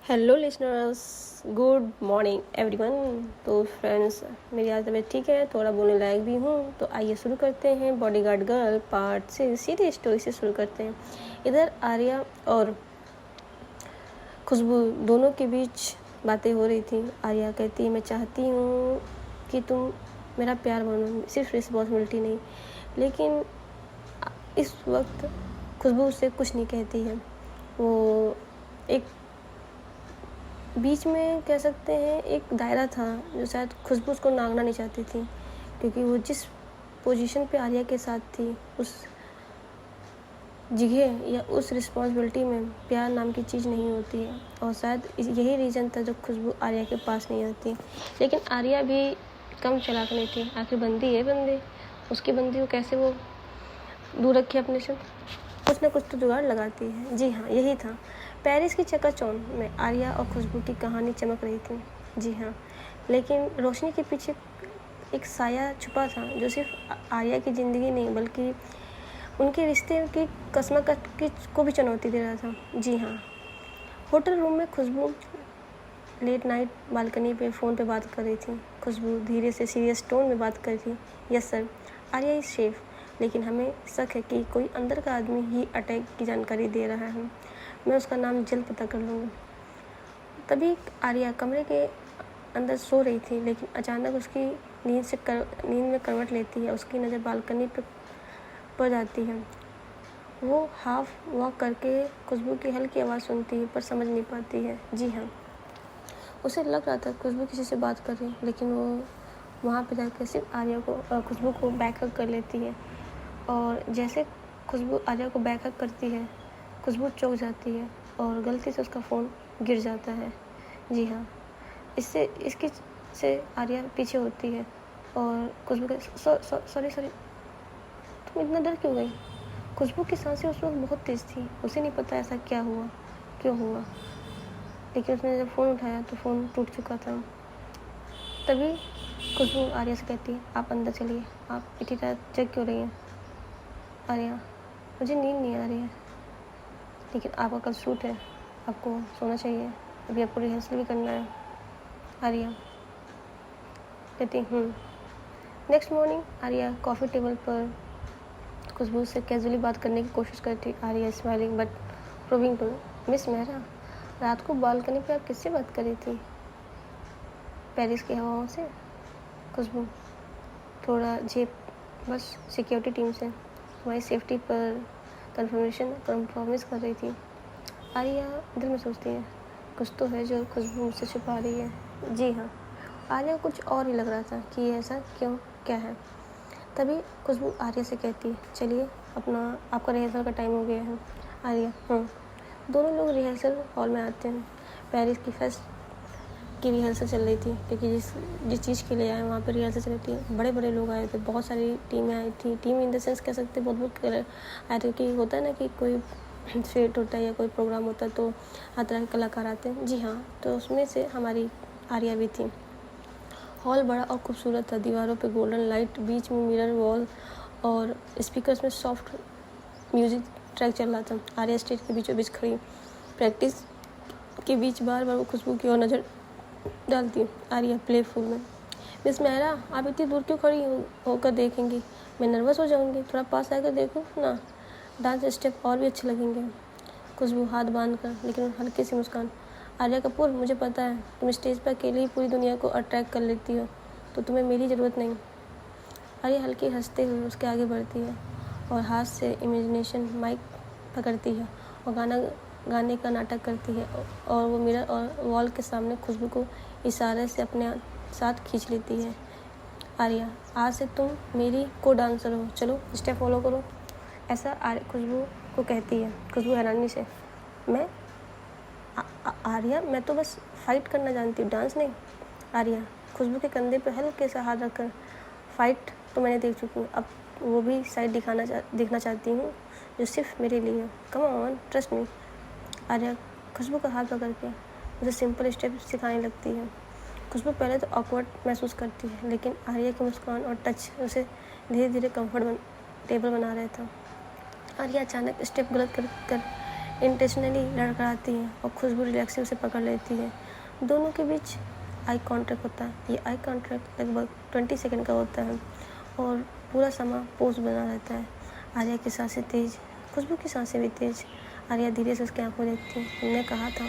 Hello listeners, good morning everyone. तो friends, मेरी आज तबीयत ठीक है, थोड़ा बोलने लायक भी हूँ। तो आइए शुरू करते हैं बॉडीगार्ड गर्ल पार्ट 6 सीधी स्टोरी से शुरू करते हैं। इधर आर्या और खुशबू दोनों के बीच बातें हो रही थी। आर्या कहती है, मैं चाहती हूँ कि तुम मेरा प्यार बनो, सिर्फ रिस्पॉन्सिबिलिटी नहीं। लेकिन इस वक्त खुशबू उससे कुछ नहीं कहती है। वो एक बीच में कह सकते हैं एक दायरा था जो शायद खुशबू उसको नांगना नहीं चाहती थी, क्योंकि वो जिस पोजीशन पे आर्या के साथ थी, उस जगह या उस रिस्पॉन्सिबिलिटी में प्यार नाम की चीज़ नहीं होती है। और शायद यही रीज़न था जो खुशबू आर्या के पास नहीं आती। लेकिन आर्या भी कम चालाक नहीं थी, आखिर बंदी है बंदी, उसकी बंदी को कैसे वो दूर रखे अपने से, कुछ ना कुछ तो जुगाड़ लगाती है। जी हाँ, यही था। पेरिस की चकाचौंध में आर्या और खुशबू की कहानी चमक रही थी। जी हाँ, लेकिन रोशनी के पीछे एक साया छुपा था जो सिर्फ आर्या की ज़िंदगी नहीं बल्कि उनके रिश्ते की कस्मकश को भी चुनौती दे रहा था। जी हाँ, होटल रूम में खुशबू लेट नाइट बालकनी पे फ़ोन पे बात कर रही थी। खुशबू धीरे से सीरियस टोन में बात कर रही थी। Yes sir, Arya is safe, लेकिन हमें शक है कि कोई अंदर का आदमी ही अटैक की जानकारी दे रहा है। मैं उसका नाम जल्द पता कर लूँगा। तभी आर्या कमरे के अंदर सो रही थी, लेकिन अचानक उसकी नींद में करवट लेती है। उसकी नज़र बालकनी पर पड़ जाती है। वो हाफ वॉक करके खुशबू की हल्की आवाज़ सुनती है, पर समझ नहीं पाती है। जी हाँ, उसे लग रहा था खुशबू किसी से बात कर रही है, लेकिन वो वहाँ पे जाकर सिर्फ खुशबू को बैकअप कर लेती है। और जैसे खुशबू आर्या को बैकअप करती है, खुशबू चौंक जाती है और गलती से उसका फ़ोन गिर जाता है। जी हाँ, इसकी से आर्या पीछे होती है और खुशबू के सॉरी सॉरी, तुम इतना डर क्यों गई? खुशबू की सांसें उस वक्त बहुत तेज़ थी। उसे नहीं पता ऐसा क्या हुआ, क्यों हुआ, लेकिन उसने जब फ़ोन उठाया तो फ़ोन टूट चुका था। तभी खुशबू आर्या से कहती है, आप अंदर चलिए, आप इतनी रात जग क्यों रही हैं? आर्या, मुझे नींद नहीं आ रही है, लेकिन आपका कल शूट है, आपको सोना चाहिए, अभी आपको रिहर्सल भी करना है। आर्या कहती next morning Arya coffee table पर खुशबू से कैजुअली बात करने की कोशिश करती। Arya smiling but proving to Miss Mehra, रात को बालकनी पे आप किससे बात कर रही थी? पेरिस की हवाओं से। खुशबू थोड़ा झेप, बस सिक्योरिटी टीम से तुम्हारी सेफ्टी पर कंप्रोमिस कर रही थी। आर्या दिल में सोचती है, कुछ तो है जो खुशबू मुझसे छुपा रही है। जी हाँ, आर्या को कुछ और ही लग रहा था कि ऐसा क्यों, क्या है। तभी खुशबू आर्या से कहती है, चलिए आपका रिहर्सल का टाइम हो गया है। आर्या दोनों लोग रिहर्सल हॉल में आते हैं। पेरिस की फेस्ट की रिहर्सल चल रही थी, क्योंकि जिस चीज़ के लिए आए वहाँ पर रिहर्सल चल रही थी। बड़े बड़े लोग आए थे, बहुत सारी टीमें आई थी। टीम इन द सेंस कह सकते बहुत आए थे, कि होता है ना कि कोई फेट होता है या कोई प्रोग्राम होता है तो हर तरह के कलाकार आते हैं। जी हाँ, तो उसमें से हमारी आर्या भी थी। हॉल बड़ा और खूबसूरत था, दीवारों पे गोल्डन लाइट, बीच में मिरर वॉल और स्पीकर्स में सॉफ्ट म्यूजिक ट्रैक चल रहा था। आर्या स्टेज के बीचों बीच खड़ी, प्रैक्टिस के बीच बार बार वो खुशबू की ओर नज़र डालती। आर्या प्लेफुल में, मिस मेहरा आप इतनी दूर क्यों खड़ी होकर देखेंगी? मैं नर्वस हो जाऊंगी, थोड़ा पास आकर देखो ना, डांस स्टेप और भी अच्छे लगेंगे। खुशबू हाथ बांध कर, लेकिन हल्की सी मुस्कान। आर्या कपूर, मुझे पता है तुम स्टेज पर अकेले ही पूरी दुनिया को अट्रैक्ट कर लेती हो, तो तुम्हें मेरी ज़रूरत नहीं। आर्या हल्की हंसते हुए उसके आगे बढ़ती है और हाथ से इमेजिनेशन माइक पकड़ती है और गाने का नाटक करती है। और वो मिरर और वॉल के सामने खुशबू को इशारे से अपने साथ खींच लेती है। आर्या, आज से तुम मेरी को डांसर हो, चलो स्टेप फॉलो करो, ऐसा खुशबू को कहती है। खुशबू हैरानी से, मैं आर्या, मैं तो बस फाइट करना जानती हूँ, डांस नहीं। आर्या खुशबू के कंधे पर हल्के से हाथ रखकर, फाइट तो मैंने देख चुकी हूँ, अब वो भी साइड देखना चाहती हूँ जो सिर्फ मेरे लिए। Come on, trust me. Arya Khushboo का हाथ पकड़ के मुझे सिंपल स्टेप सिखाने लगती है। खुशबू पहले तो ऑकवर्ड महसूस करती है, लेकिन आर्या की मुस्कान और टच उसे धीरे धीरे कंफर्टेबल बना रहा था। आर्या अचानक स्टेप गलत कर इंटेंशनली लड़खड़ाती है और खुशबू रिलैक्सिंग से पकड़ लेती है। दोनों के बीच आई कॉन्टैक्ट होता है। ये आई कॉन्टैक्ट लगभग 20 सेकंड का होता है और पूरा समय पोज बना रहता है। आर्या की सांसें तेज, खुशबू की सांसें भी तेज। आर्या धीरे से उसकी आंखों में देखती है। हमने कहा था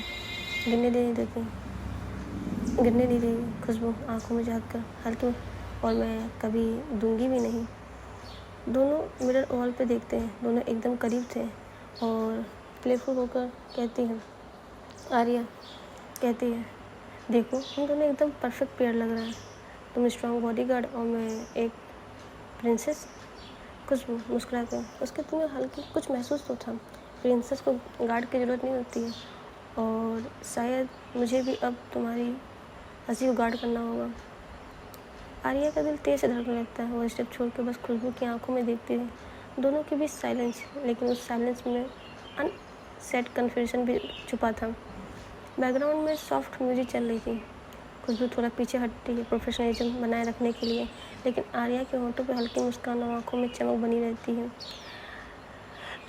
गिरने नहीं देती, गिरने नहीं देगी। खुशबू आंखों में झाँक कर हल्की, और मैं कभी दूंगी भी नहीं। दोनों मिरर वॉल पे देखते हैं। दोनों एकदम करीब थे और प्लेफुल होकर कहती हैं, आर्या कहती है, देखो हम दोनों एकदम परफेक्ट पेयर लग रहा है। तुम स्ट्रॉन्ग बॉडीगार्ड और मैं एक प्रिंसेस। खुशबू मुस्कुरा कर, उसके तुम्हें हल्की कुछ महसूस तो था। प्रिंसेस को गार्ड की ज़रूरत नहीं होती है और शायद मुझे भी अब तुम्हारी हंसी को गार्ड करना होगा। आर्या का दिल तेज से धड़कने लगता है। वो स्टेप छोड़ के बस खुशबू की आंखों में देखती है। दोनों के बीच साइलेंस, लेकिन उस साइलेंस में अनसेट कन्फ्यूजन भी छुपा था। बैकग्राउंड में सॉफ्ट म्यूजिक चल रही थी। खुशबू थोड़ा पीछे हटती है प्रोफेशनलिज्म बनाए रखने के लिए, लेकिन आर्या के होंठों पर हल्की मुस्कान और आंखों में चमक बनी रहती है।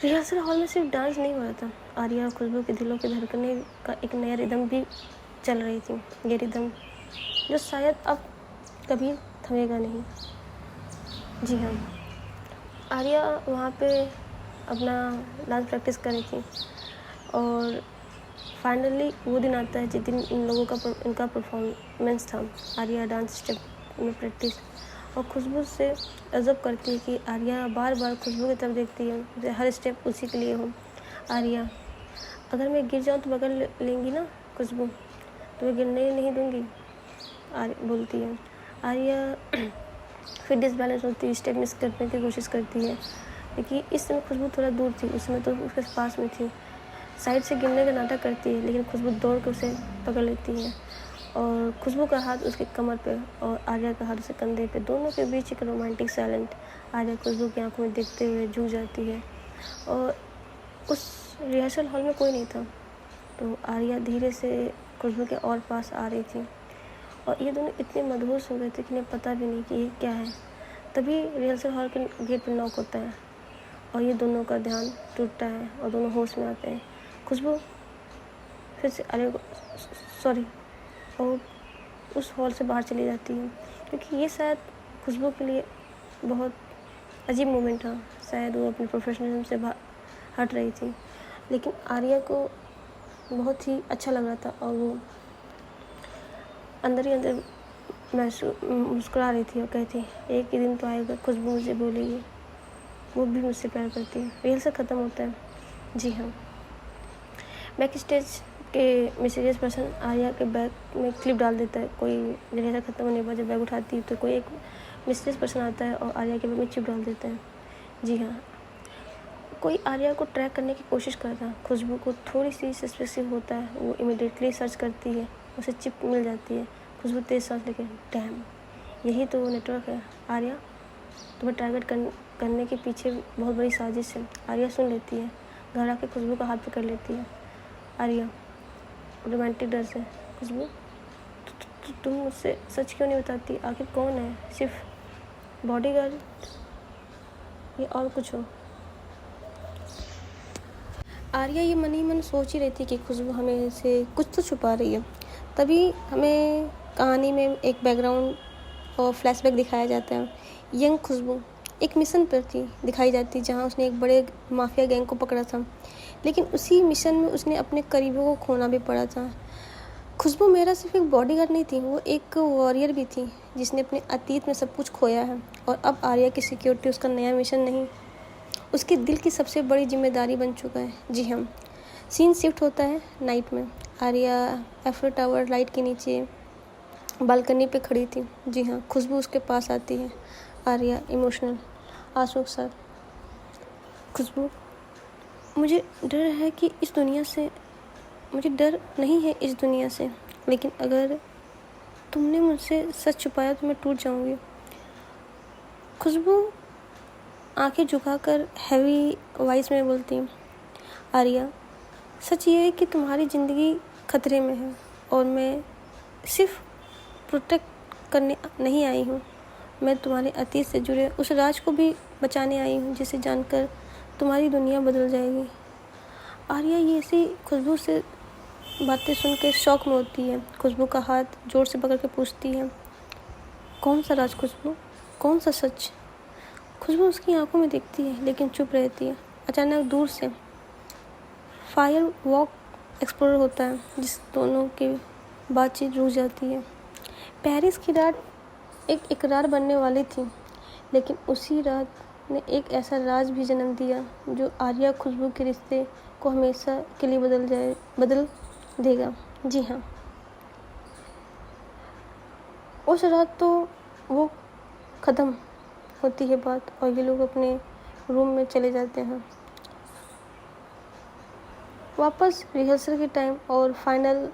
रिहर्सल हॉल में सिर्फ डांस नहीं हो रहा था, आर्या और खुशबू के दिलों के धड़कने का एक नया रिदम भी चल रही थी। ये रिदम जो शायद अब कभी थमेगा नहीं। जी हाँ, आर्या वहाँ पे अपना डांस प्रैक्टिस कर रही थी और फाइनली वो दिन आता है जिस दिन इन लोगों का इनका परफॉर्मेंस था। आर्या डांस स्टेप में प्रैक्टिस और खुशबू से अजब करती है कि आर्या बार बार खुशबू की तरफ देखती है, हर स्टेप उसी के लिए हो। आर्या, अगर मैं गिर जाऊँ तो पकड़ लेंगी ना खुशबू, तुम्हें गिरने नहीं दूँगी, आर्या बोलती है। आर्या फिर डिसबैलेंस होती है, स्टेप मिस करने की कोशिश करती है, लेकिन इस समय खुशबू थोड़ा दूर थी, उस समय तो उसके पास में थी। साइड से गिरने का नाटक करती है, लेकिन खुशबू दौड़ के उसे पकड़ लेती है और खुशबू का हाथ उसके कमर पे और आर्या का हाथ उसके कंधे पे। दोनों के बीच एक रोमांटिक साइलेंट। आर्या खुशबू की आंखों में देखते हुए झुक जाती है और उस रिहर्सल हॉल में कोई नहीं था, तो आर्या धीरे से खुशबू के और पास आ रही थी और ये दोनों इतने मदहोश हो गए थे कि इन्हें पता भी नहीं कि ये क्या है। तभी रिहर्सल हॉल के गेट पर नॉक होता है और ये दोनों का ध्यान टूटता है और दोनों होश में आते हैं। खुशबू फिर से अरे सॉरी और उस हॉल से बाहर चली जाती है, क्योंकि ये शायद खुशबू के लिए बहुत अजीब मोमेंट था। शायद वो अपने प्रोफेशनलिज्म से हट रही थी, लेकिन आर्या को बहुत ही अच्छा लग रहा था और वो अंदर ही अंदर मुस्कुरा रही थी और कहती, एक ही दिन तो आएगा खुशबू मुझे बोलेगी वो भी मुझसे प्यार करती है। रिहर्सल ख़त्म होता है। जी हाँ, बैक स्टेज के मिस्टीरियस पर्सन आर्या के बैग में क्लिप डाल देता है। कोई रिहर्सल ख़त्म होने के बाद जब बैग उठाती है तो कोई एक मिस्टीरियस पर्सन आता है और आर्या के बैग में चिप डाल देता है। जी हाँ, कोई आर्या को ट्रैक करने की कोशिश करता है। खुशबू को थोड़ी सी सस्पेंसिव होता है, वो इमीडिएटली सर्च करती है, उसे चिप मिल जाती है। खुशबू तेज सांस लेके, डैम, यही तो नेटवर्क है आर्या, तुम्हें टारगेट करने के पीछे बहुत बड़ी साजिश है। आर्या सुन लेती है, घर आके खुशबू का हाथ पकड़ लेती है। आर्या रोमांटिक डर से, खुशबू तुम मुझसे सच क्यों नहीं बताती, आखिर कौन है, सिर्फ बॉडीगार्ड या और कुछ हो। आर्या ये मन ही मन सोच ही रही थी कि खुशबू हमें से कुछ तो छुपा रही है। तभी हमें कहानी में एक बैकग्राउंड और फ्लैशबैक दिखाया जाता है। यंग खुशबू एक मिशन पर थी दिखाई जाती, जहाँ उसने एक बड़े माफिया गैंग को पकड़ा था, लेकिन उसी मिशन में उसने अपने करीबों को खोना भी पड़ा था। खुशबू मेरा सिर्फ एक बॉडीगार्ड नहीं थी, वो एक वॉरियर भी थी जिसने अपने अतीत में सब कुछ खोया है और अब आर्या की सिक्योरिटी उसका नया मिशन नहीं, उसके दिल की सबसे बड़ी जिम्मेदारी बन चुका है। जी हाँ, सीन शिफ्ट होता है नाइट में। आर्या एफर टावर लाइट के नीचे बालकनी पे खड़ी थी। जी हाँ, खुशबू उसके पास आती है। आर्या इमोशनल आंसू के साथ, खुशबू मुझे डर है कि इस दुनिया से, मुझे डर नहीं है इस दुनिया से, लेकिन अगर तुमने मुझसे सच छुपाया तो मैं टूट जाऊंगी। खुशबू आंखें झुकाकर हैवी वॉइस में बोलती है, आर्या सच ये है कि तुम्हारी ज़िंदगी खतरे में है और मैं सिर्फ प्रोटेक्ट करने नहीं आई हूँ, मैं तुम्हारे अतीत से जुड़े उस राज को भी बचाने आई हूँ जिसे जानकर तुम्हारी दुनिया बदल जाएगी। आर्या ये ऐसी खुशबू से बातें सुन के शौक में होती है। खुशबू का हाथ जोर से पकड़ के पूछती है, कौन सा राज खुशबू, कौन सा सच? खुशबू उसकी आंखों में दिखती है लेकिन चुप रहती है। अचानक दूर से फायर वॉक एक्सप्लोर होता है, जिस दोनों की बातचीत रुक जाती है। पेरिस की रात एक इकरार बनने वाली थी, लेकिन उसी रात ने एक ऐसा राज भी जन्म दिया जो आर्या खुशबू के रिश्ते को हमेशा के लिए बदल देगा। जी हाँ, उस रात तो वो ख़त्म होती है बात और ये लोग अपने रूम में चले जाते हैं। वापस रिहर्सल की टाइम और फाइनल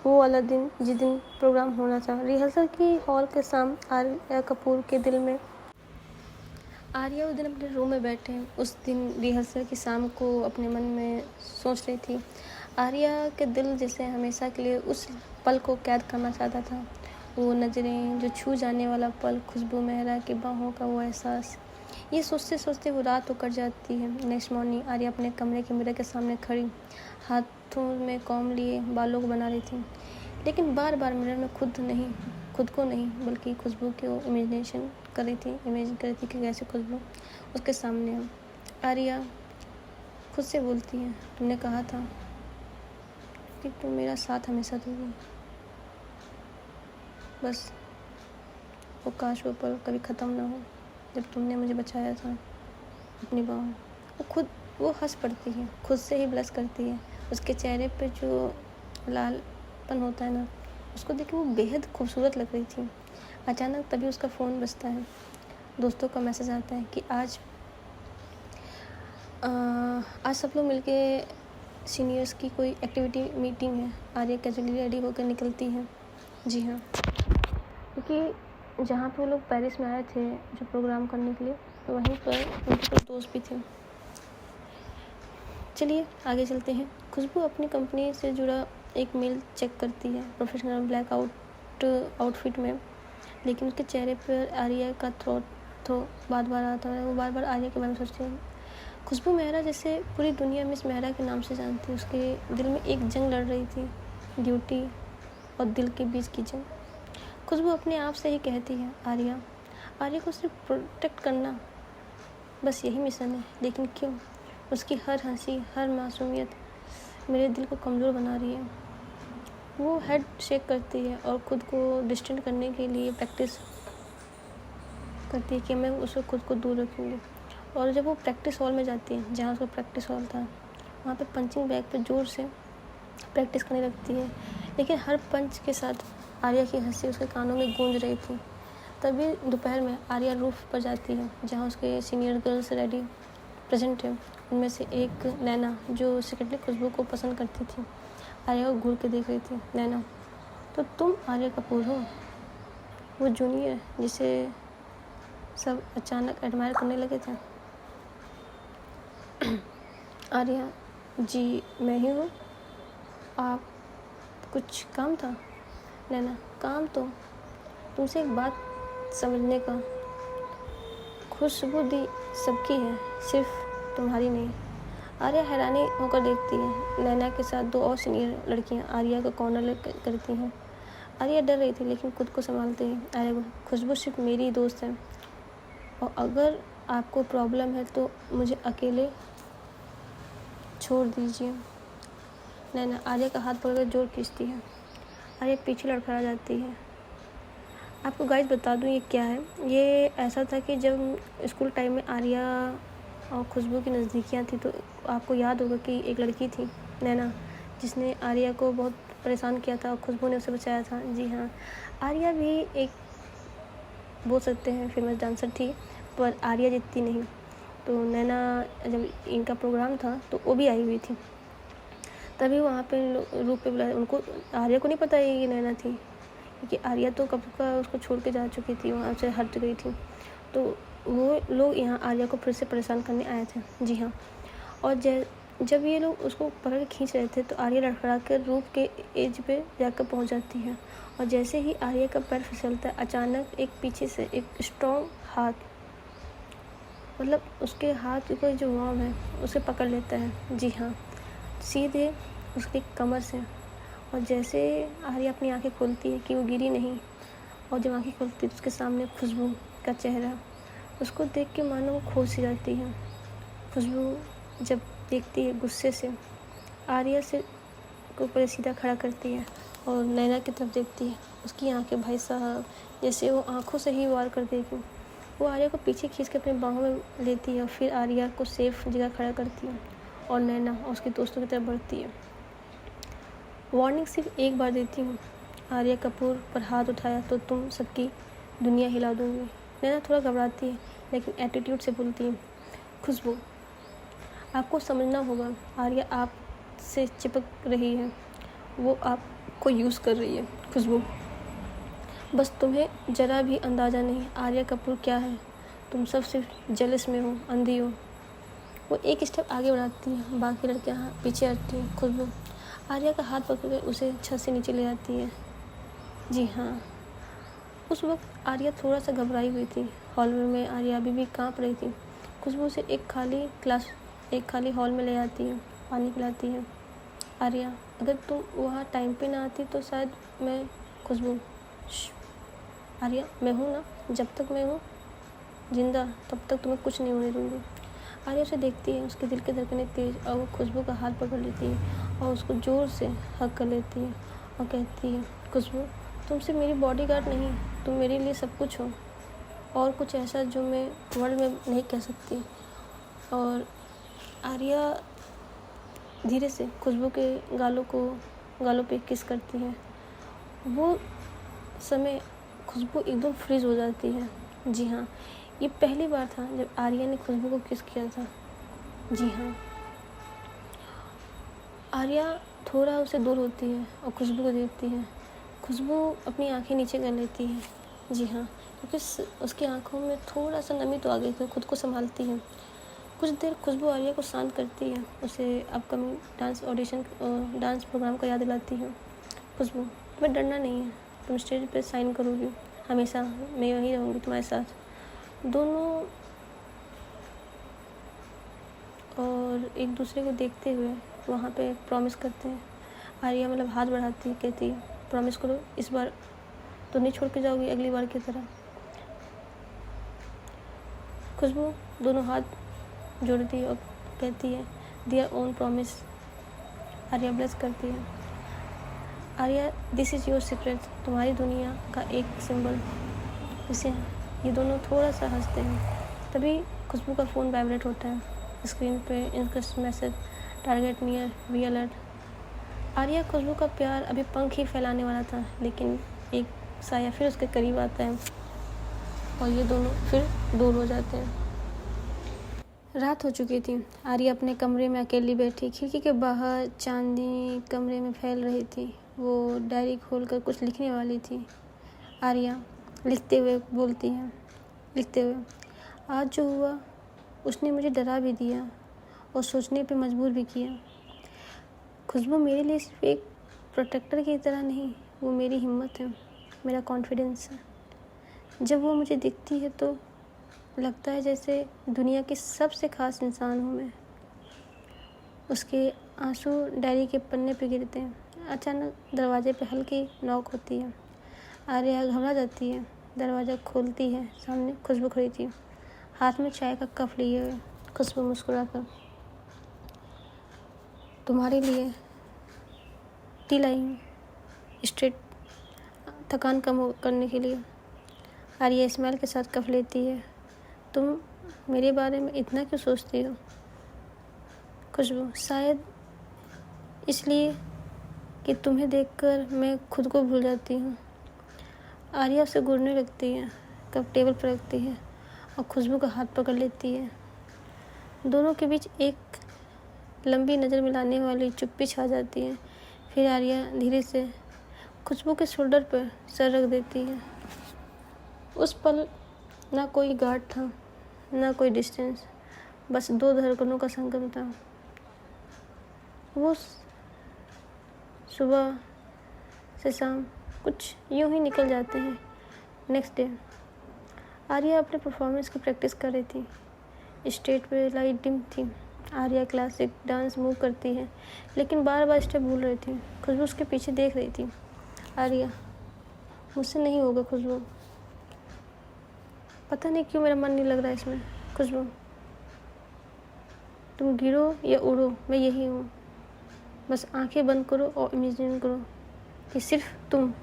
वो वाला दिन जिस दिन प्रोग्राम होना था। रिहर्सल की हॉल के सामने आर्या कपूर के दिल में आर्या उस दिन अपने रूम में बैठे उस दिन रिहर्सल की शाम को अपने मन में सोच रही थी। आर्या के दिल जैसे हमेशा के लिए उस पल को कैद करना चाहता था। वो नज़रें जो छू जाने वाला पल, खुशबू मेहरा की बाहों का वो एहसास। ये सोचते सोचते वो रात तो कट जाती है। नेक्स्ट मॉर्निंग आर्या अपने कमरे के मिरर के सामने खड़ी हाथों में कॉम लिए बालों को बना रही थी, लेकिन बार बार मिरर में खुद को नहीं बल्कि खुशबू की इमेजिन कर रही थी कि कैसे खुशबू उसके सामने है। आर्या खुद से बोलती है, तुमने कहा था कि तुम मेरा साथ हमेशा दोगी, बस वो काश वो पल कभी ख़त्म ना हो जब तुमने मुझे बचाया था अपनी बाहों। वो हंस पड़ती है, खुद से ही ब्लश करती है। उसके चेहरे पे जो लालपन होता है ना, उसको देख के वो बेहद खूबसूरत लग रही थी। अचानक तभी उसका फ़ोन बजता है। दोस्तों का मैसेज आता है कि आज सब लोग मिलके सीनियर्स की कोई एक्टिविटी मीटिंग है। आर्या कैजुअली रेडी होकर निकलती है। जी हाँ, क्योंकि जहाँ पे वो लोग पेरिस में आए थे जो प्रोग्राम करने के लिए, तो वहीं पर उनके कुछ दोस्त भी थे। चलिए आगे चलते हैं। खुशबू अपनी कंपनी से जुड़ा एक मेल चेक करती है प्रोफेशनल ब्लैक आउटफिट में, लेकिन उसके चेहरे पर आर्या का थॉट बार बार आता है। वो बार बार आर्या के बारे में सोचती है। खुशबू मेहरा जैसे पूरी दुनिया मिस मेहरा के नाम से जानती है। उसके दिल में एक जंग लड़ रही थी, ड्यूटी और दिल के बीच की जंग। खुशबू अपने आप से ही कहती है, आर्या को सिर्फ प्रोटेक्ट करना, बस यही मिशन है। लेकिन क्यों? उसकी हर हंसी, हर मासूमियत मेरे दिल को कमज़ोर बना रही है। वो हेड शेक करती है और खुद को डिस्टेंट करने के लिए प्रैक्टिस करती है कि मैं उसको खुद को दूर रखूँगी। और जब वो प्रैक्टिस हॉल में जाती है, जहाँ उसका प्रैक्टिस हॉल था, वहाँ पे पंचिंग बैग पे ज़ोर से प्रैक्टिस करने लगती है, लेकिन हर पंच के साथ आर्या की हंसी उसके कानों में गूंज रही थी। तभी दोपहर में आर्या रूफ पर जाती है, जहाँ उसके सीनियर गर्ल्स रेडी प्रेजेंट है। उनमें से एक नैना, जो सेक्रेटरी खुशबू को पसंद करती थी, आर्या को घूर के देख रही थी। नैना, तो तुम आर्या कपूर हो, वो जूनियर जिसे सब अचानक एडमायर करने लगे थे? आर्या, जी मैं ही हूँ। आप कुछ काम था? नैना, काम तो तुमसे एक बात समझने का। खुशबू सबकी है, सिर्फ तुम्हारी नहीं। आर्या हैरानी होकर देखती है। नैना के साथ दो और सीनियर लड़कियां आर्या का कॉर्नर करती हैं। आर्या डर रही थी लेकिन खुद को संभालते ही आर्या, खुशबू सिर्फ मेरी दोस्त है और अगर आपको प्रॉब्लम है तो मुझे अकेले छोड़ दीजिए। नैना आर्या का हाथ पकड़कर जोर खींचती है। आर्या पीछे लड़खड़ा जाती है। आपको गाइस बता दूं ये क्या है। ये ऐसा था कि जब स्कूल टाइम में आर्या और खुशबू की नज़दीकियाँ थी, तो आपको याद होगा कि एक लड़की थी नैना, जिसने आर्या को बहुत परेशान किया था और खुशबू ने उसे बचाया था। जी हाँ, आर्या भी एक बोल सकते हैं फेमस डांसर थी, पर आर्या जितनी नहीं। तो नैना जब इनका प्रोग्राम था तो वो भी आई हुई थी। तभी वहाँ पे रूप पे बुलाया उनको। आर्या को नहीं पता ये नैना थी, क्योंकि आर्या तो कब का उसको छोड़ के जा चुकी थी, वहाँ से हट गई थी। तो वो लोग यहाँ आर्या को फिर से परेशान करने आए थे। जी हाँ, और जब ये लोग उसको पकड़ के खींच रहे थे तो आर्या लड़खड़ा कर रूप के एज पे जाकर पहुँच जाती है। और जैसे ही आर्या का पैर फिसलता है, अचानक एक पीछे से एक स्ट्रॉन्ग हाथ, मतलब उसके हाथ का जो वार्म है, उसे पकड़ लेता है। जी हाँ, सीधे उसकी कमर से। और जैसे आर्या अपनी आंखें खोलती है कि वो गिरी नहीं, और जब आंखें खोलती है तो उसके सामने खुशबू का चेहरा। उसको देख के मानो वो खो सी जाती है। खुशबू जब देखती है गुस्से से, आर्या से को ऊपर सीधा खड़ा करती है और नैना की तरफ देखती है। उसकी आंखें भाई साहब जैसे वो आंखों से ही वार कर देगी। वो आर्या को पीछे खींच के अपने बाहों में लेती है और फिर आर्या को सेफ जगह खड़ा करती है और नैना और उसके दोस्तों की तरफ बढ़ती है। वार्निंग सिर्फ एक बार देती हूँ, आर्या कपूर पर हाथ उठाया तो तुम सबकी दुनिया हिला दूँगी। नैना थोड़ा घबराती है लेकिन एटीट्यूड से बोलती है, खुशबू आपको समझना होगा, आर्या आपसे चिपक रही है, वो आपको यूज़ कर रही है। खुशबू बस तुम्हें ज़रा भी अंदाज़ा नहीं आर्या कपूर क्या है, तुम सब सिर्फ जेलस में हो, अंधी हो। वो एक स्टेप आगे बढ़ाती है, बाकी लड़कियाँ पीछे हटती हैं। खुशबू आर्या का हाथ पकड़कर उसे छत से नीचे ले आती है। जी हाँ, उस वक्त आर्या थोड़ा सा घबराई हुई थी। हॉल में आर्या अभी भी काँप रही थी। खुशबू से एक खाली हॉल में ले आती है, पानी पिलाती है। आर्या अगर तुम वहाँ टाइम पे ना आती तो शायद मैं। खुशबू आर्या मैं हूँ ना, जब तक मैं हूँ जिंदा तब तक तुम्हें कुछ नहीं होने दूँगी। आर्या उसे देखती है, उसके दिल की धड़कनें तेज, और वो खुशबू का हाथ पकड़ लेती है और उसको ज़ोर से हग कर लेती है और कहती है, खुशबू तुम सिर्फ मेरी बॉडीगार्ड नहीं, तुम मेरे लिए सब कुछ हो, और कुछ ऐसा जो मैं वर्ड में नहीं कह सकती। और आर्या धीरे से खुशबू के गालों पे किस करती है। वो समय खुशबू एकदम फ्रीज हो जाती है। जी हाँ, ये पहली बार था जब आर्या ने खुशबू को किस किया था। जी हाँ, आर्या थोड़ा उसे दूर होती है और खुशबू को देखती है। खुशबू अपनी आंखें नीचे कर लेती है। जी हाँ, क्योंकि उसकी आंखों में थोड़ा सा नमी तो आ गई थी, खुद को संभालती है। कुछ देर खुशबू आर्या को शांत करती है, उसे अपकमिंग डांस प्रोग्राम का याद दिलाती है। खुशबू तुम्हें डरना नहीं है, तुम स्टेज पे साइन करोगी, हमेशा मैं वहीं रहूँगी तुम्हारे साथ। दोनों और एक दूसरे को देखते हुए वहाँ पे प्रॉमिस करते हैं। आर्या मतलब हाथ बढ़ाती है, कहती है प्रॉमिस करो इस बार तो नहीं छोड़ के जाओगी अगली बार की तरह। खुशबू दोनों हाथ जोड़ती है और कहती है their own promise. Arya bless करती है। Arya this is your secret, तुम्हारी दुनिया का एक सिंबल। इसे ये दोनों थोड़ा सा हंसते हैं। तभी खुशबू का फ़ोन वाइब्रेट होता है। स्क्रीन पे interest message, target near, we alert. Arya Khushboo का प्यार अभी पंख ही फैलाने वाला था, लेकिन एक साया फिर उसके करीब आता है और ये दोनों फिर दूर हो जाते हैं। रात हो चुकी थी। आर्या अपने कमरे में अकेली बैठी, खिड़की के बाहर चांदनी कमरे में फैल रही थी। वो डायरी खोलकर कुछ लिखने वाली थी। आर्या लिखते हुए बोलती है, आज जो हुआ उसने मुझे डरा भी दिया और सोचने पे मजबूर भी किया। खुशबू मेरे लिए सिर्फ एक प्रोटेक्टर की तरह नहीं, वो मेरी हिम्मत है, मेरा कॉन्फिडेंस है। जब वो मुझे दिखती है तो लगता है जैसे दुनिया की सबसे ख़ास इंसान हूँ मैं। उसके आंसू डायरी के पन्ने पे गिरते हैं। अचानक दरवाजे पे हल्की नॉक होती है। आर्या घबरा जाती है, दरवाज़ा खोलती है। सामने खुशबू खड़ी थी, हाथ में चाय का कप लिए हुए। खुशबू मुस्कुराकर, तुम्हारे लिए टी लाई हूँ, स्ट्रेट थकान कम करने के लिए। आर्या स्माइल के साथ कप लेती है। तुम मेरे बारे में इतना क्यों सोचती हो? खुशबू शायद इसलिए कि तुम्हें देखकर मैं खुद को भूल जाती हूँ। आर्या उसे घूरने लगती है, कप टेबल पर रखती है और खुशबू का हाथ पकड़ लेती है। दोनों के बीच एक लंबी नज़र मिलाने वाली चुप्पी छा जाती है। फिर आर्या धीरे से खुशबू के शोल्डर पर सर रख देती है। उस पल ना कोई गार्ड था, ना कोई डिस्टेंस, बस दो धड़कनों का संगम था। वो सुबह से शाम कुछ यूं ही निकल जाते हैं। नेक्स्ट डे आर्या अपने परफॉर्मेंस की प्रैक्टिस कर रही थी। स्टेज पे लाइट डिम थी। आर्या क्लासिक डांस मूव करती है, लेकिन बार बार स्टेप भूल रही थी। खुशबू उसके पीछे देख रही थी। आर्या, मुझसे नहीं होगा खुशबू, पता नहीं क्यों मेरा मन नहीं लग रहा है इसमें। खुशबू, तुम गिरो या उड़ो, मैं यही हूँ। बस आंखें बंद करो और इमेजिन करो कि सिर्फ तुम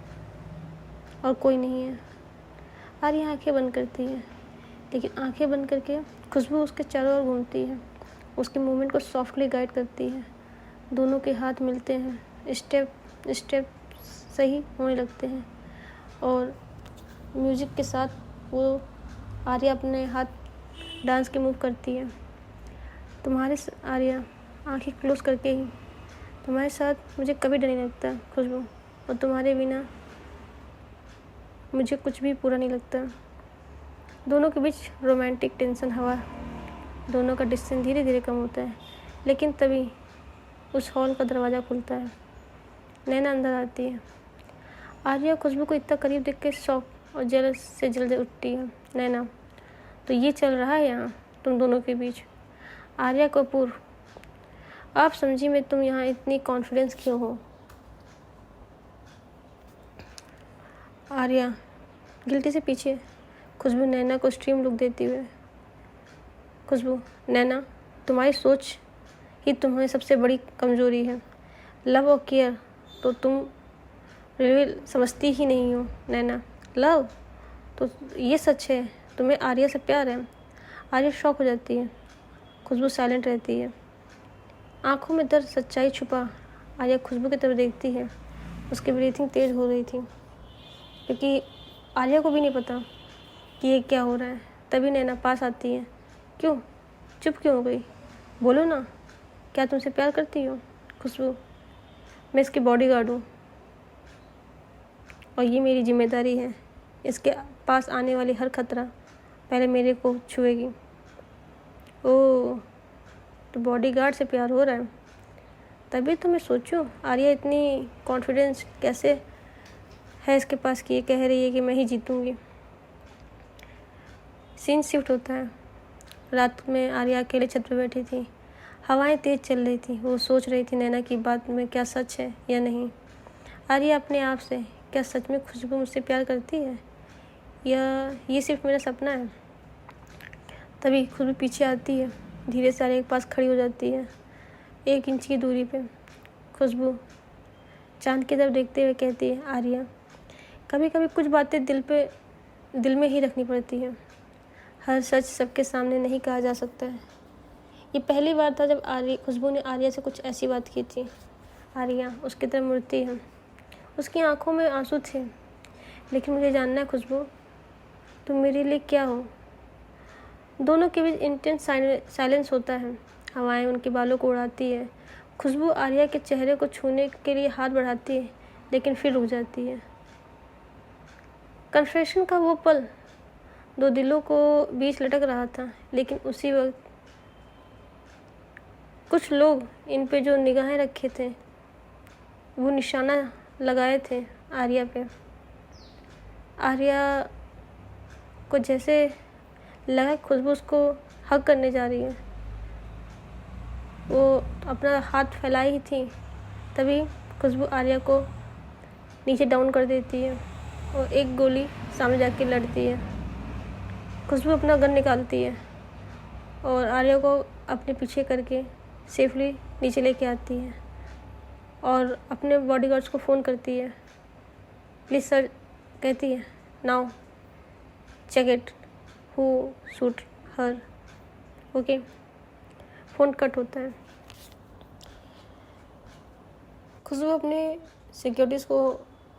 और कोई नहीं है। आर्या आंखें बंद करती है, लेकिन आंखें बंद करके खुशबू उसके चारों ओर घूमती है, उसके मूवमेंट को सॉफ्टली गाइड करती है। दोनों के हाथ मिलते हैं, स्टेप स्टेप सही होने लगते हैं और म्यूजिक के साथ वो आर्या अपने हाथ डांस के मूव करती है। आर्या, आंखें क्लोज करके ही, तुम्हारे साथ मुझे कभी डर नहीं लगता खुशबू, और तुम्हारे बिना मुझे कुछ भी पूरा नहीं लगता। दोनों के बीच रोमांटिक टेंशन हवा, दोनों का डिस्टेंस धीरे धीरे कम होता है। लेकिन तभी उस हॉल का दरवाज़ा खुलता है। नैना अंदर आती है। आर्या खुशबू को इतना करीब देख के शॉक और जेलस से जल्दी उठती है। नैना, तो ये चल रहा है यहाँ तुम दोनों के बीच? आर्या कपूर, आप समझी मैं तुम यहाँ इतनी कॉन्फिडेंस क्यों हो? आर्या गिल्टी से पीछे। खुशबू नैना को स्ट्रीम लुक देती हुए। खुशबू, नैना, तुम्हारी सोच ही तुम्हारी सबसे बड़ी कमज़ोरी है। लव और केयर तो तुम रियल समझती ही नहीं हो। नैना, लव? तो ये सच है, तुम्हें आर्या से प्यार है? आर्या शॉक हो जाती है। खुशबू साइलेंट रहती है, आंखों में दर्द सच्चाई छुपा। आर्या खुशबू की तरफ देखती है। उसकी ब्रीथिंग तेज हो रही थी, क्योंकि आर्या को भी नहीं पता कि ये क्या हो रहा है। तभी नैना पास आती है। क्यों चुप क्यों हो गई? बोलो ना, क्या तुमसे प्यार करती हो? खुशबू, मैं इसकी बॉडीगार्ड हूँ और ये मेरी जिम्मेदारी है। इसके पास आने वाली हर खतरा पहले मेरे को छुएगी। ओह, तो बॉडीगार्ड से प्यार हो रहा है? तभी तो मैं सोचूं आर्या इतनी कॉन्फिडेंस कैसे है इसके पास कि ये कह रही है कि मैं ही जीतूंगी। सीन शिफ्ट होता है। रात में आर्या अकेले छत पर बैठी थी। हवाएं तेज चल रही थी। वो सोच रही थी नैना की बात में क्या सच है या नहीं। आर्या अपने आप से, क्या सच में खुशबू मुझसे प्यार करती है या ये सिर्फ मेरा सपना है? तभी खुशबू पीछे आती है, धीरे से आर्या के पास खड़ी हो जाती है, 1 इंच की दूरी पे। खुशबू चांद की तरफ देखते हुए कहती है, आर्या, कभी कभी कुछ बातें दिल में ही रखनी पड़ती है। हर सच सबके सामने नहीं कहा जा सकता है। ये पहली बार था जब खुशबू ने आर्या से कुछ ऐसी बात की थी। आर्या उसकी तरफ मुड़ती है। उसकी आंखों में आंसू थे। लेकिन मुझे जानना है खुशबू, तुम मेरे लिए क्या हो? दोनों के बीच इंटेंस साइलेंस होता है। हवाएं उनके बालों को उड़ाती है। खुशबू आर्या के चेहरे को छूने के लिए हाथ बढ़ाती है, लेकिन फिर रुक जाती है। कन्फेशन का वो पल 2 दिलों को बीच लटक रहा था, लेकिन उसी वक्त कुछ लोग इन पे जो निगाहें रखे थे, वो निशाना लगाए थे आर्या पे। आर्या को जैसे लगा खुशबू उसको हग करने जा रही है। वो अपना हाथ फैलाई ही थी, तभी खुशबू आर्या को नीचे डाउन कर देती है और एक गोली सामने जाके लड़ती है। खुशबू अपना गन निकालती है और आर्या को अपने पीछे करके सेफली नीचे लेके आती है और अपने बॉडीगार्ड्स को फ़ोन करती है। प्लीज़ सर, कहती है, now check it who shoot her. Okay, phone cut होता है। खुशबू अपने सिक्योरिटीज़ को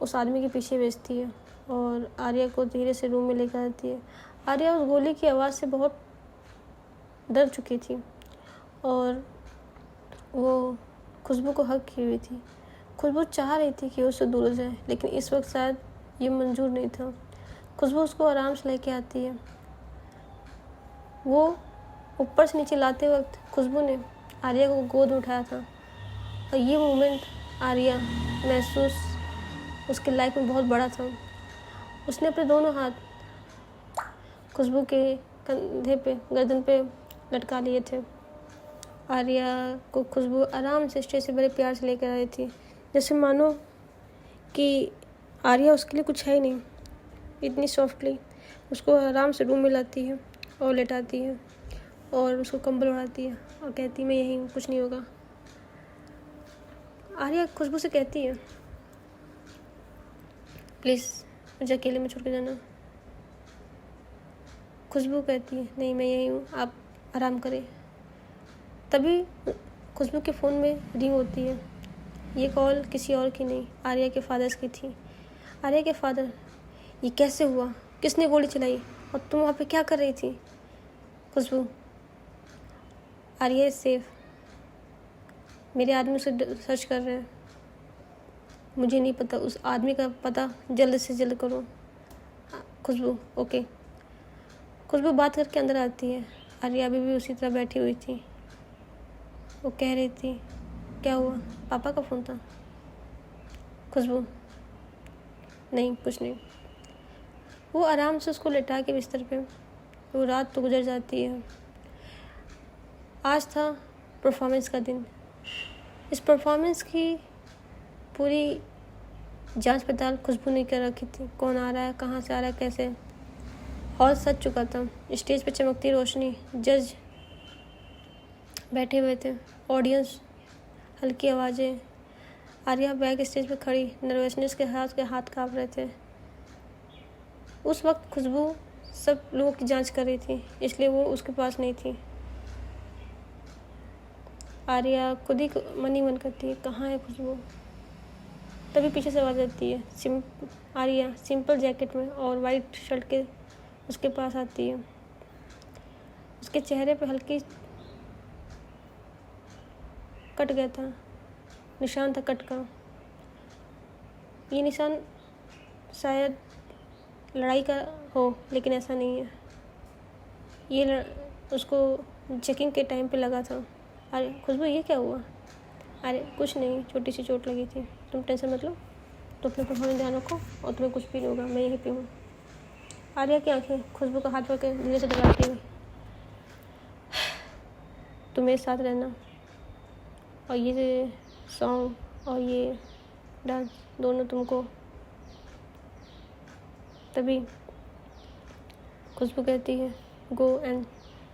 उस आदमी के पीछे भेजती है और आर्या को धीरे से रूम में लेकर आती है। आर्या उस गोली की आवाज़ से बहुत डर चुकी थी और वो खुशबू को हक की हुई थी। खुशबू चाह रही थी कि उससे दूर हो जाए, लेकिन इस वक्त शायद ये मंजूर नहीं था। खुशबू उसको आराम से लेके आती है। वो ऊपर से नीचे लाते वक्त खुशबू ने आर्या को गोद में उठाया था और ये मोमेंट आर्या महसूस उसके लाइफ में बहुत बड़ा था। उसने अपने दोनों हाथ खुशबू के कंधे पे, गर्दन पे लटका लिए थे। आर्या को खुशबू आराम से स्टेज से बड़े प्यार से लेकर आई थी, जैसे मानो कि आर्या उसके लिए कुछ है ही नहीं। इतनी सॉफ्टली उसको आराम से रूम में लाती है और लेटाती है और उसको कंबल ओढ़ाती है और कहती मैं यहीं हूँ, कुछ नहीं होगा। आर्या खुशबू से कहती है प्लीज़ मुझे अकेले में छोड़ के जाना। खुशबू कहती है नहीं मैं यहीं हूँ, आप आराम करें। तभी खुशबू के फ़ोन में रिंग होती है। ये कॉल किसी और की नहीं, आर्या के फादर्स की थी। आर्या के फादर, ये कैसे हुआ, किसने गोली चलाई और तुम वहाँ पे क्या कर रही थी? खुशबू, आर्या इज सेफ, मेरे आदमी उसे सर्च कर रहे हैं, मुझे नहीं पता, उस आदमी का पता जल्द से जल्द करो। खुशबू ओके। खुशबू बात करके अंदर आती है। आर्या अभी भी उसी तरह बैठी हुई थी। वो कह रही थी क्या हुआ, पापा का फ़ोन था? खुशबू नहीं कुछ नहीं। वो आराम से उसको लेटा के बिस्तर पे, वो रात तो गुजर जाती है। आज था परफॉर्मेंस का दिन। इस परफॉर्मेंस की पूरी जांच पड़ताल खुशबू ने कर रखी थी। कौन आ रहा है, कहाँ से आ रहा है, कैसे। हॉल सज चुका था, स्टेज पे चमकती रोशनी, जज बैठे हुए थे, ऑडियंस, हल्की आवाज़ें। आर्या बैक स्टेज पे खड़ी नर्वसनेस के हाथ काँप रहे थे। उस वक्त खुशबू सब लोगों की जांच कर रही थी, इसलिए वो उसके पास नहीं थी। आर्या खुद ही मन ही मन करती है कहाँ है खुशबू। तभी पीछे से आवाज़ आती है। आर्या सिंपल जैकेट में और वाइट शर्ट के उसके पास आती है। उसके चेहरे पे हल्की कट गया था, निशान था कट का। ये निशान शायद लड़ाई का हो, लेकिन ऐसा नहीं है। ये उसको चेकिंग के टाइम पे लगा था। अरे खुशबू ये क्या हुआ? अरे कुछ नहीं, छोटी सी चोट लगी थी, तुम टेंशन मत लो, तो अपने परफॉर्मेंस ध्यान रखो और तुम्हें कुछ भी नहीं होगा, मैं यहीं पे हूँ। आर्या की आंखें खुशबू का हाथ पकड़ के धीरे से दबाती हुई, तुम मेरे साथ रहना, और ये सॉन्ग और ये डांस दोनों तुमको। तभी खुशबू कहती है go and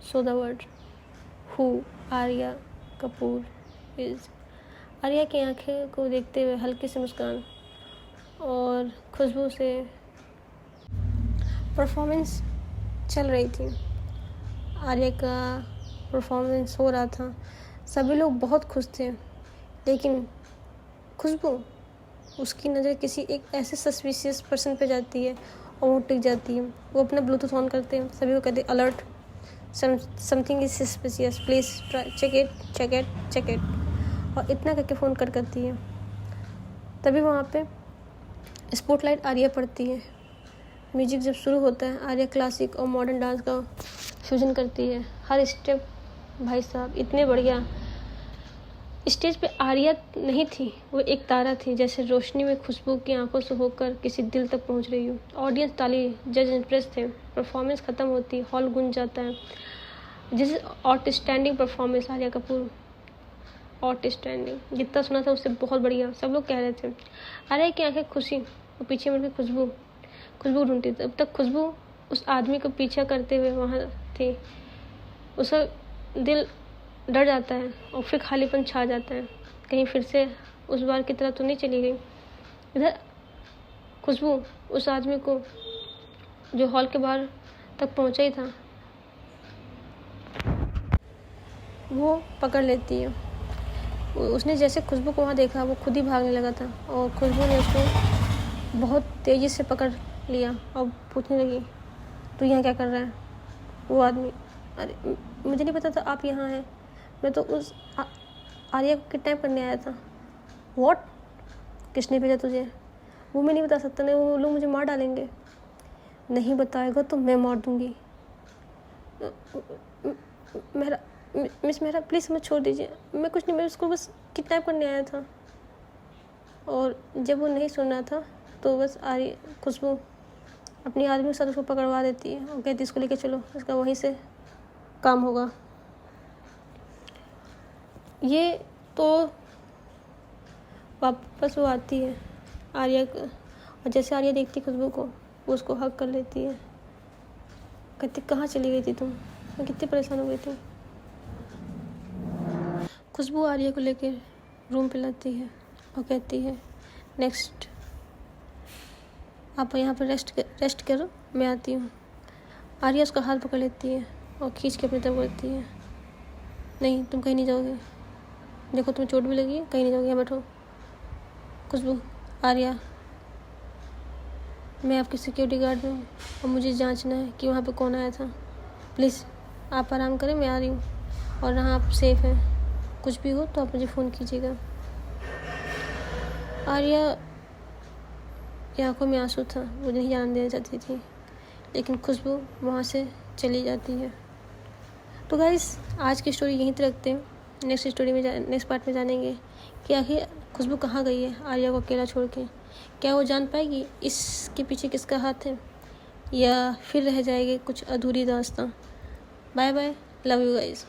show the world who Arya Kapoor is. Arya की आंखें को देखते हुए हल्की सी मुस्कान, और खुशबू से परफॉर्मेंस चल रही थी। आर्या का परफॉर्मेंस हो रहा था, सभी लोग बहुत खुश थे, लेकिन खुशबू, उसकी नज़र किसी एक ऐसे सस्पिशियस पर्सन पे जाती है और वो टिक जाती है। वो अपना ब्लूटूथ ऑन करते हैं, सभी को कहते हैं alert, something is suspicious, please check it, और इतना करके फ़ोन कट करती है। तभी वहाँ पे स्पॉटलाइट आर्या पड़ती है। म्यूजिक जब शुरू होता है, आर्या क्लासिक और मॉडर्न डांस का फ्यूजन करती है। हर स्टेप भाई साहब इतने बढ़िया। स्टेज पे आर्या नहीं थी, वो एक तारा थी, जैसे रोशनी में खुशबू की आंखों से होकर किसी दिल तक पहुंच रही हो। ऑडियंस ताली, जज इम्प्रेस थे। परफॉर्मेंस ख़त्म होती, हॉल गूंज जाता है। This is outstanding performance Arya Kapoor, outstanding. जितना सुना था उससे बहुत बढ़िया, सब लोग कह रहे थे। आर्या की आंखें खुशी और पीछे मुड़ के खुशबू ढूंढती। तब तक खुशबू उस आदमी को पीछा करते हुए वहाँ थी। उसका दिल डर जाता है और फिर खालीपन छा जाता है, कहीं फिर से उस बार की तरह तो नहीं चली गई। इधर खुशबू उस आदमी को जो हॉल के बाहर तक पहुंचा ही था, वो पकड़ लेती है। उसने जैसे खुशबू को वहाँ देखा, वो खुद ही भागने लगा था, और खुशबू ने उसको बहुत तेज़ी से पकड़ लिया और पूछने लगी तू यहाँ क्या कर रहा है? वो आदमी, अरे मुझे नहीं पता था आप यहाँ हैं, मैं तो उस आर्या को किडनैप करने आया था। व्हाट? किसने भेजा तुझे? वो मैं नहीं बता सकता, नहीं वो लोग मुझे मार डालेंगे। नहीं बताएगा तो मैं मार दूँगी। मिस मेहरा प्लीज़ मत छोड़ दीजिए, मैं कुछ नहीं, मैं उसको बस किडनैप करने आया था। और जब वो नहीं सुन रहा था तो बस खुशबू अपनी आदमी के साथ उसको पकड़वा देती है और कहती इसको लेके चलो, इसका वहीं से काम होगा। ये तो वापस वो आती है आर्या और जैसे आर्या देखती खुशबू को वो उसको हग कर लेती है। कहती कहाँ चली गई थी तुम, मैं कितनी परेशान हो गई थी। खुशबू आर्या को लेकर रूम पे लाती है और कहती है नेक्स्ट आप यहाँ पर रेस्ट करो, मैं आती हूँ। आर्या उसका हाथ पकड़ लेती है और खींच के अपनी तरफ करती है। नहीं, तुम कहीं नहीं जाओगे, देखो तुम्हें चोट भी लगी है, कहीं नहीं जाओगे, यहाँ बैठो। खुशबू, आर्या, मैं आपकी सिक्योरिटी गार्ड हूँ और मुझे जांचना है कि वहाँ पे कौन आया था। प्लीज़ आप आराम करें, मैं आ रही हूँ और यहाँ आप सेफ़ हैं, कुछ भी हो तो आप मुझे फ़ोन कीजिएगा। आर्या की आंखों में आंसू था, वो नहीं जान देना चाहती थी, लेकिन खुशबू वहाँ से चली जाती है। तो गाइस आज की स्टोरी यहीं तक रखते हैं। नेक्स्ट पार्ट में जानेंगे कि आखिर खुशबू कहाँ गई है आर्या को अकेला छोड़ के। क्या वो जान पाएगी इसके पीछे किसका हाथ है, या फिर रह जाएगी कुछ अधूरी दास्तां। Bye bye, love you guys.